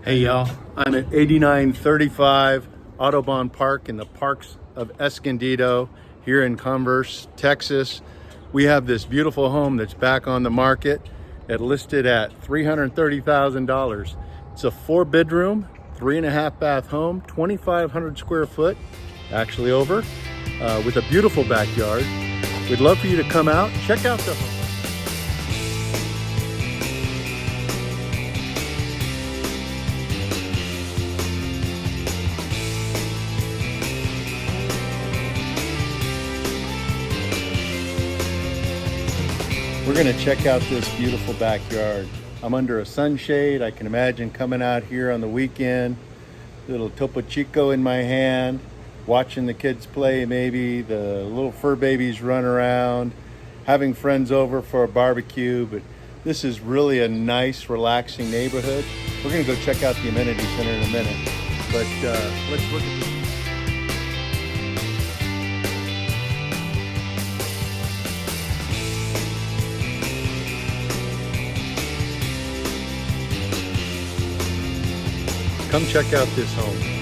Hey y'all, I'm at 8935 Audubon Park in the parks of Escondido here in Converse, Texas. We have this beautiful home that's back on the market. It listed at $330,000. It's a 4-bedroom, 3.5 bath home, 2,500 square foot, actually over, with a beautiful backyard. We'd love for you to come out, check out the home. We're gonna check out this beautiful backyard. I'm under a sunshade. I can imagine coming out here on the weekend, little Topo Chico in my hand, watching the kids play, maybe the little fur babies run around, having friends over for a barbecue. But this is really a nice, relaxing neighborhood. We're gonna go check out the amenity center in a minute. But let's look at this. Come check out this home.